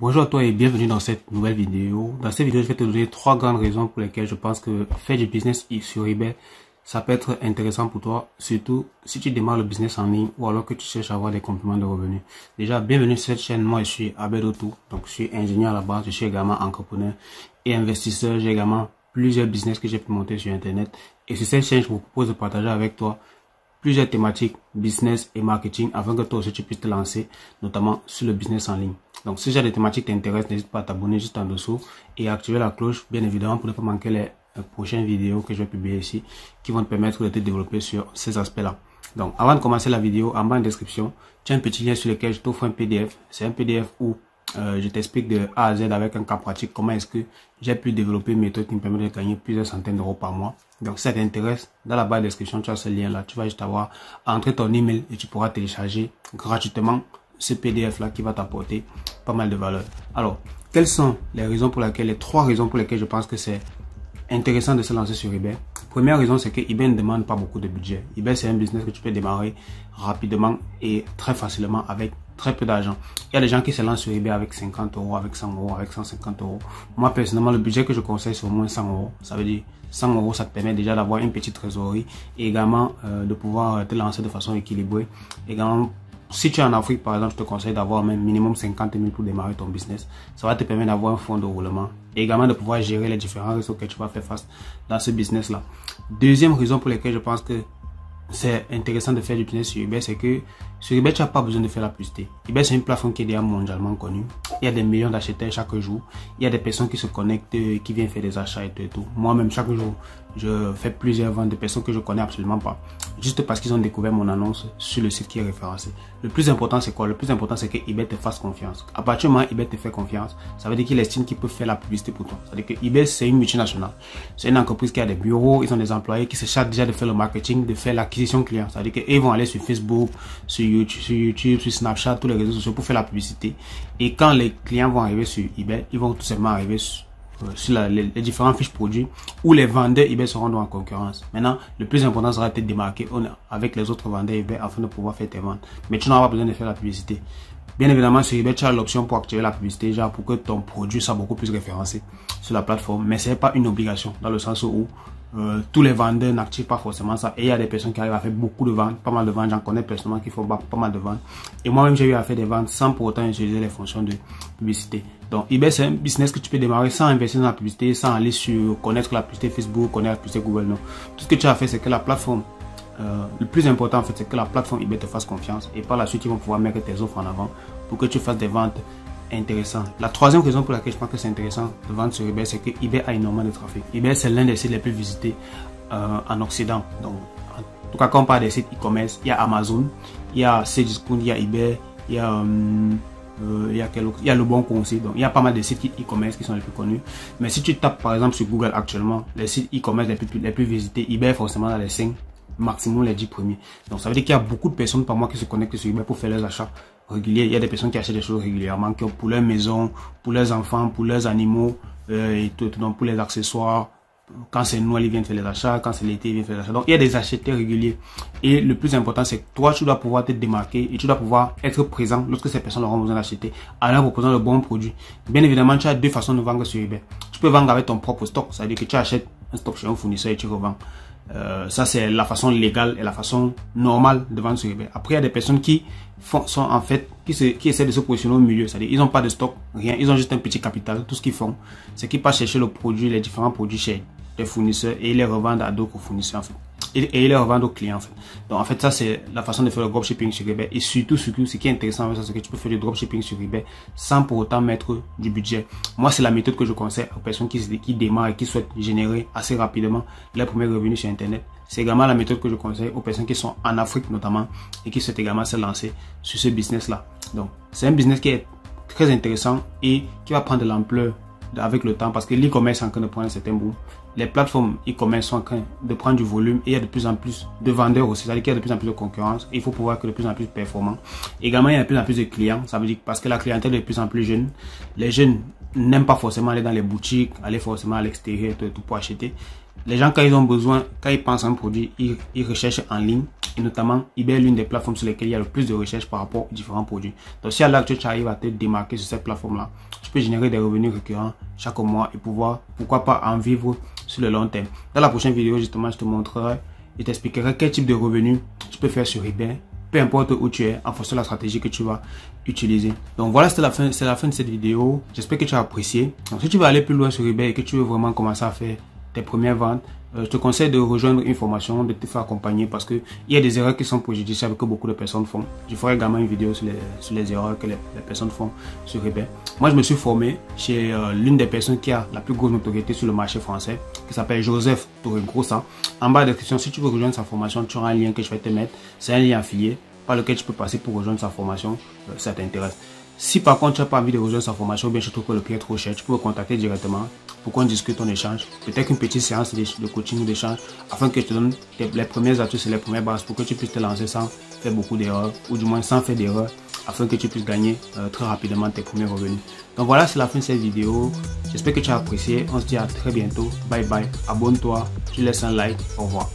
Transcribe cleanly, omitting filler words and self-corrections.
Bonjour à toi et bienvenue dans cette nouvelle vidéo. Dans cette vidéo, je vais te donner 3 grandes raisons pour lesquelles je pense que faire du business sur eBay, ça peut être intéressant pour toi, surtout si tu démarres le business en ligne ou alors que tu cherches à avoir des compléments de revenus. Déjà, bienvenue sur cette chaîne. Moi, je suis Abed Otou, donc je suis ingénieur à la base, je suis également entrepreneur et investisseur. J'ai également plusieurs business que j'ai pu monter sur Internet. Et sur cette chaîne, je vous propose de partager avec toi plusieurs thématiques business et marketing afin que toi aussi tu puisses te lancer, notamment sur le business en ligne. Donc si j'ai des thématiques t'intéressent, n'hésite pas à t'abonner juste en dessous et à activer la cloche, bien évidemment, pour ne pas manquer les prochaines vidéos que je vais publier ici qui vont te permettre de te développer sur ces aspects-là. Donc avant de commencer la vidéo, en bas en description, tu as un petit lien sur lequel je t'offre un PDF. C'est un PDF où je t'explique de A à Z avec un cas pratique comment est-ce que j'ai pu développer une méthode qui me permet de gagner plusieurs centaines d'euros par mois. Donc si ça t'intéresse, dans la barre de description, tu as ce lien là, tu vas juste avoir à entrer ton email et tu pourras télécharger gratuitement ce PDF là qui va t'apporter pas mal de valeur. Alors, quelles sont les raisons pour lesquelles, les 3 raisons pour lesquelles je pense que c'est intéressant de se lancer sur eBay? Première raison, c'est que eBay ne demande pas beaucoup de budget. eBay, c'est un business que tu peux démarrer rapidement et très facilement avec très peu d'argent. Il y a des gens qui se lancent sur eBay avec 50 euros, avec 100 euros, avec 150 euros. Moi, personnellement, le budget que je conseille, c'est au moins 100 euros. Ça veut dire 100 euros, ça te permet déjà d'avoir une petite trésorerie et également de pouvoir te lancer de façon équilibrée. Également, si tu es en Afrique, par exemple, je te conseille d'avoir même minimum 50 000 pour démarrer ton business. Ça va te permettre d'avoir un fonds de roulement et également de pouvoir gérer les différents risques auxquels tu vas faire face dans ce business-là. Deuxième raison pour laquelle je pense que c'est intéressant de faire du business sur eBay, c'est que sur eBay, tu n'as pas besoin de faire la publicité. eBay, c'est une plateforme qui est déjà mondialement connue. Il y a des millions d'acheteurs chaque jour. Il y a des personnes qui se connectent, qui viennent faire des achats et tout. Moi-même, chaque jour, je fais plusieurs ventes de personnes que je connais absolument pas. Juste parce qu'ils ont découvert mon annonce sur le site qui est référencé. Le plus important, c'est quoi? Le plus important, c'est que eBay te fasse confiance. À partir du moment où eBay te fait confiance, ça veut dire qu'il estime qu'il peut faire la publicité pour toi. Ça veut dire que eBay, c'est une multinationale. C'est une entreprise qui a des bureaux, ils ont des employés qui se chargent déjà de faire le marketing, de faire l'acquisition client. Ça veut dire qu'ils vont aller sur Facebook, sur YouTube, sur Snapchat, tous les réseaux sociaux pour faire la publicité. Et quand les clients vont arriver sur eBay, ils vont tout simplement arriver sur les différents fiches produits où les vendeurs eBay seront en concurrence. Maintenant, le plus important sera de te démarquer avec les autres vendeurs eBay afin de pouvoir faire tes ventes. Mais tu n'auras pas besoin de faire la publicité. Bien évidemment, sur eBay, tu as l'option pour activer la publicité, genre pour que ton produit soit beaucoup plus référencé sur la plateforme. Mais ce n'est pas une obligation, dans le sens où tous les vendeurs n'activent pas forcément ça. Et il y a des personnes qui arrivent à faire beaucoup de ventes, pas mal de ventes. J'en connais personnellement qui font pas mal de ventes. Et moi-même, j'ai eu à faire des ventes sans pour autant utiliser les fonctions de publicité. Donc, eBay, c'est un business que tu peux démarrer sans investir dans la publicité, sans aller sur connaître la publicité Facebook, connaître la publicité Google. Non. Tout ce que tu as fait, c'est que la plateforme, le plus important en fait, c'est que la plateforme eBay te fasse confiance. Et par la suite, ils vont pouvoir mettre tes offres en avant pour que tu fasses des ventes intéressant. La troisième raison pour laquelle je pense que c'est intéressant de vendre sur eBay, c'est que eBay a énormément de trafic. eBay, c'est l'un des sites les plus visités en Occident. Donc, en tout cas, quand on parle des sites e-commerce, il y a Amazon, il y a Cdiscount, il y a eBay, il y a Le Bon Coin aussi. Donc, il y a pas mal de sites e-commerce qui sont les plus connus. Mais si tu tapes par exemple sur Google actuellement, les sites e-commerce les plus visités, eBay est forcément dans les 5, maximum les 10 premiers. Donc, ça veut dire qu'il y a beaucoup de personnes par mois qui se connectent sur eBay pour faire leurs achats réguliers. Il y a des personnes qui achètent des choses régulièrement pour leur maison, pour leurs enfants, pour leurs animaux et tout, donc pour les accessoires. Quand c'est Noël, ils viennent faire les achats. Quand c'est l'été, ils viennent faire les achats. Donc, il y a des acheteurs réguliers. Et le plus important, c'est que toi, tu dois pouvoir te démarquer et tu dois pouvoir être présent lorsque ces personnes auront besoin d'acheter en leur proposant le bon produit. Bien évidemment, tu as 2 façons de vendre sur eBay. Tu peux vendre avec ton propre stock, c'est-à-dire que tu achètes un stock chez un fournisseur et tu revends. Ça, c'est la façon légale et la façon normale de vendre sur eBay. Après, il y a des personnes qui essaient de se positionner au milieu. C'est-à-dire ils n'ont pas de stock, rien. Ils ont juste un petit capital. Tout ce qu'ils font, c'est qu'ils passent chercher le produit, les différents produits chez des fournisseurs et ils les revendent à d'autres fournisseurs, en fait. Et ils les revendent aux clients, en fait. Donc, en fait, ça, c'est la façon de faire le dropshipping sur eBay. Et surtout, ce qui est intéressant avec ça, c'est que tu peux faire du dropshipping sur eBay sans pour autant mettre du budget. Moi, c'est la méthode que je conseille aux personnes qui démarrent et qui souhaitent générer assez rapidement leurs premiers revenus sur Internet. C'est également la méthode que je conseille aux personnes qui sont en Afrique, notamment, et qui souhaitent également se lancer sur ce business-là. Donc, c'est un business qui est très intéressant et qui va prendre de l'ampleur avec le temps parce que l'e-commerce est en train de prendre un certain boom. Les plateformes e-commerce sont en train de prendre du volume et il y a de plus en plus de vendeurs aussi, c'est-à-dire qu'il y a de plus en plus de concurrence. Il faut pouvoir être de plus en plus performant. Également, il y a de plus en plus de clients, ça veut dire parce que la clientèle est de plus en plus jeune. Les jeunes n'aiment pas forcément aller dans les boutiques, aller forcément à l'extérieur tout pour acheter. Les gens, quand ils ont besoin, quand ils pensent à un produit, ils recherchent en ligne. Et notamment, eBay est l'une des plateformes sur lesquelles il y a le plus de recherches par rapport aux différents produits. Donc, si à l'heure actuelle, tu arrives à te démarquer sur cette plateforme-là, tu peux générer des revenus récurrents chaque mois et pouvoir, pourquoi pas, en vivre sur le long terme. Dans la prochaine vidéo, justement, je te montrerai et t'expliquerai quel type de revenus tu peux faire sur eBay, peu importe où tu es, en fonction de la stratégie que tu vas utiliser. Donc voilà, c'est la fin de cette vidéo. J'espère que tu as apprécié. Donc si tu veux aller plus loin sur eBay et que tu veux vraiment commencer à faire tes premières ventes, je te conseille de rejoindre une formation, de te faire accompagner parce que il y a des erreurs qui sont préjudiciables que beaucoup de personnes font. Je ferai également une vidéo sur les erreurs que les personnes font sur eBay. Moi, je me suis formé chez l'une des personnes qui a la plus grosse notoriété sur le marché français, qui s'appelle Joseph Torregrossa. En bas de la description, si tu veux rejoindre sa formation, tu auras un lien que je vais te mettre. C'est un lien affilié par lequel tu peux passer pour rejoindre sa formation, ça t'intéresse. Si par contre tu n'as pas envie de rejoindre sa formation ou bien tu trouves que le prix est trop cher, tu peux me contacter directement pour qu'on discute ton échange. Peut-être une petite séance de coaching ou d'échange afin que je te donne les premières astuces et les premières bases pour que tu puisses te lancer sans faire beaucoup d'erreurs ou du moins sans faire d'erreurs afin que tu puisses gagner très rapidement tes premiers revenus. Donc voilà, c'est la fin de cette vidéo. J'espère que tu as apprécié. On se dit à très bientôt. Bye bye. Abonne-toi. Tu laisses un like. Au revoir.